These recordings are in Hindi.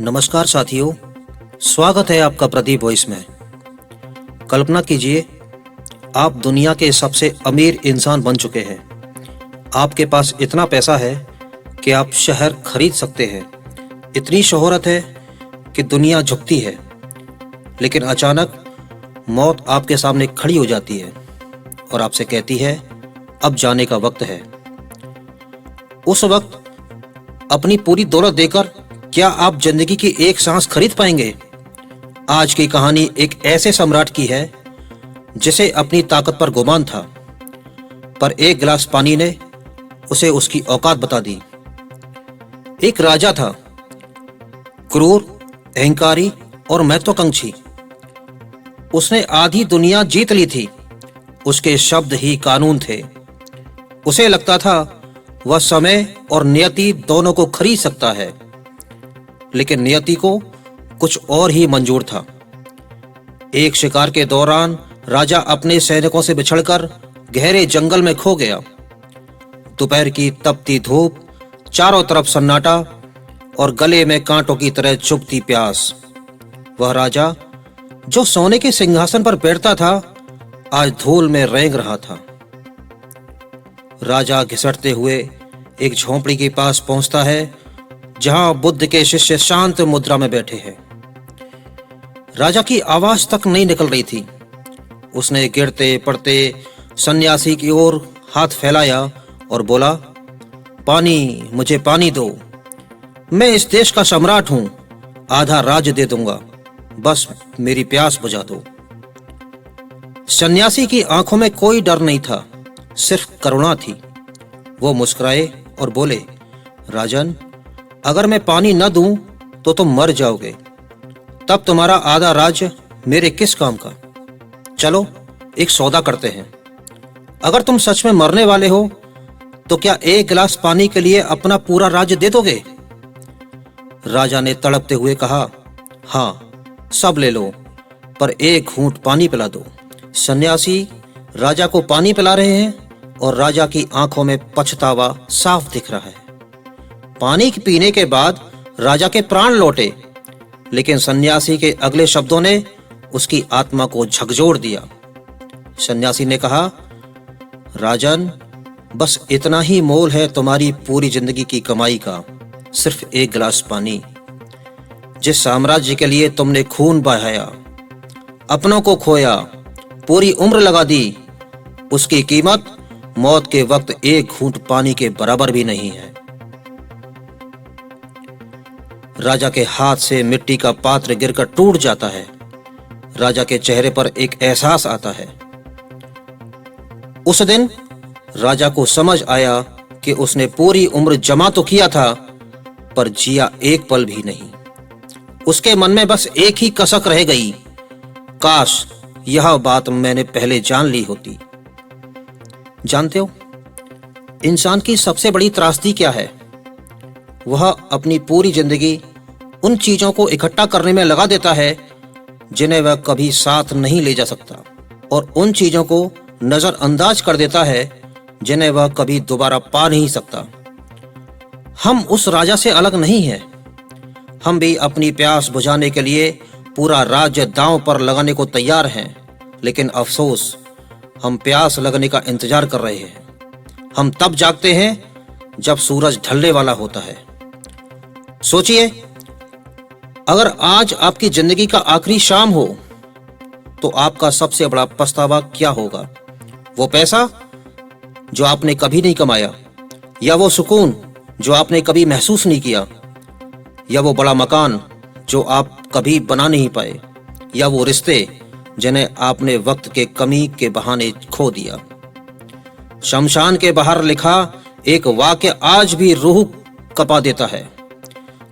नमस्कार साथियों, स्वागत है आपका प्रदीप वॉइस में। कल्पना कीजिए, आप दुनिया के सबसे अमीर इंसान बन चुके हैं। आपके पास इतना पैसा है कि आप शहर खरीद सकते हैं। इतनी शोहरत है कि दुनिया झुकती है। लेकिन अचानक मौत आपके सामने खड़ी हो जाती है और आपसे कहती है, अब जाने का वक्त है। उस वक्त अपनी पूरी दौलत देकर क्या आप जिंदगी की एक सांस खरीद पाएंगे? आज की कहानी एक ऐसे सम्राट की है जिसे अपनी ताकत पर गुमान था, पर एक गिलास पानी ने उसे उसकी औकात बता दी। एक राजा था, क्रूर, अहंकारी और महत्वाकांक्षी। उसने आधी दुनिया जीत ली थी। उसके शब्द ही कानून थे। उसे लगता था वह समय और नियति दोनों को खरीद सकता है, लेकिन नियति को कुछ और ही मंजूर था। एक शिकार के दौरान राजा अपने सैनिकों से बिछड़कर गहरे जंगल में खो गया। दोपहर की तपती धूप, चारों तरफ सन्नाटा और गले में कांटों की तरह चुभती प्यास। वह राजा जो सोने के सिंहासन पर बैठता था, आज धूल में रेंग रहा था। राजा घिसटते हुए एक झोंपड़ी के पास पहुंचता है, जहां बुद्ध के शिष्य शांत मुद्रा में बैठे हैं। राजा की आवाज तक नहीं निकल रही थी। उसने गिरते पड़ते सन्यासी की ओर हाथ फैलाया और बोला, पानी, मुझे पानी दो। मैं इस देश का सम्राट हूं, आधा राज्य दे दूंगा, बस मेरी प्यास बुझा दो। सन्यासी की आंखों में कोई डर नहीं था, सिर्फ करुणा थी। वो मुस्कुराए और बोले, राजन, अगर मैं पानी न दूं तो तुम मर जाओगे। तब तुम्हारा आधा राज्य मेरे किस काम का? चलो एक सौदा करते हैं। अगर तुम सच में मरने वाले हो तो क्या एक गिलास पानी के लिए अपना पूरा राज्य दे दोगे? राजा ने तड़पते हुए कहा, हाँ, सब ले लो, पर एक घूंट पानी पिला दो। सन्यासी राजा को पानी पिला रहे हैं और राजा की आंखों में पछतावा साफ दिख रहा है। पानी पीने के बाद राजा के प्राण लौटे, लेकिन सन्यासी के अगले शब्दों ने उसकी आत्मा को झकझोर दिया। सन्यासी ने कहा, राजन, बस इतना ही मोल है तुम्हारी पूरी जिंदगी की कमाई का, सिर्फ एक गिलास पानी। जिस साम्राज्य के लिए तुमने खून बहाया, अपनों को खोया, पूरी उम्र लगा दी, उसकी कीमत मौत के वक्त एक घूंट पानी के बराबर भी नहीं है। राजा के हाथ से मिट्टी का पात्र गिरकर टूट जाता है। राजा के चेहरे पर एक एहसास आता है। उस दिन राजा को समझ आया कि उसने पूरी उम्र जमा तो किया था, पर जिया एक पल भी नहीं। उसके मन में बस एक ही कसक रह गई, काश यह बात मैंने पहले जान ली होती। जानते हो, इंसान की सबसे बड़ी त्रासदी क्या है? वह अपनी पूरी जिंदगी उन चीजों को इकट्ठा करने में लगा देता है जिन्हें वह कभी साथ नहीं ले जा सकता, और उन चीजों को नजरअंदाज कर देता है जिन्हें वह कभी दोबारा पा नहीं सकता। हम उस राजा से अलग नहीं हैं। हम भी अपनी प्यास बुझाने के लिए पूरा राज्य दांव पर लगाने को तैयार हैं, लेकिन अफसोस, हम प्यास लगने का इंतजार कर रहे हैं। हम तब जागते हैं जब सूरज ढलने वाला होता है। सोचिए, अगर आज आपकी जिंदगी का आखिरी शाम हो तो आपका सबसे बड़ा पछतावा क्या होगा? वो पैसा जो आपने कभी नहीं कमाया, या वो सुकून जो आपने कभी महसूस नहीं किया, या वो बड़ा मकान जो आप कभी बना नहीं पाए, या वो रिश्ते जिन्हें आपने वक्त के कमी के बहाने खो दिया। शमशान के बाहर लिखा एक वाक्य आज भी रूह कपा देता है,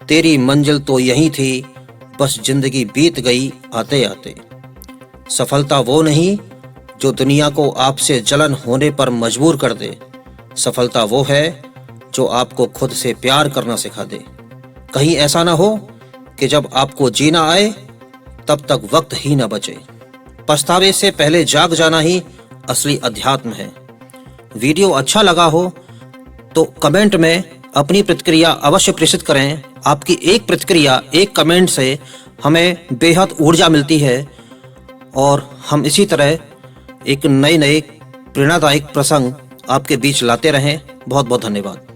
तेरी मंजिल तो यही थी, बस जिंदगी बीत गई आते आते। सफलता वो नहीं जो दुनिया को आपसे जलन होने पर मजबूर कर दे। सफलता वो है जो आपको खुद से प्यार करना सिखा दे। कहीं ऐसा ना हो कि जब आपको जीना आए तब तक वक्त ही ना बचे। पछतावे से पहले जाग जाना ही असली अध्यात्म है। वीडियो अच्छा लगा हो तो कमेंट में अपनी प्रतिक्रिया अवश्य प्रेषित करें। आपकी एक प्रतिक्रिया, एक कमेंट से हमें बेहद ऊर्जा मिलती है और हम इसी तरह एक नए नए प्रेरणादायक प्रसंग आपके बीच लाते रहें। बहुत बहुत धन्यवाद।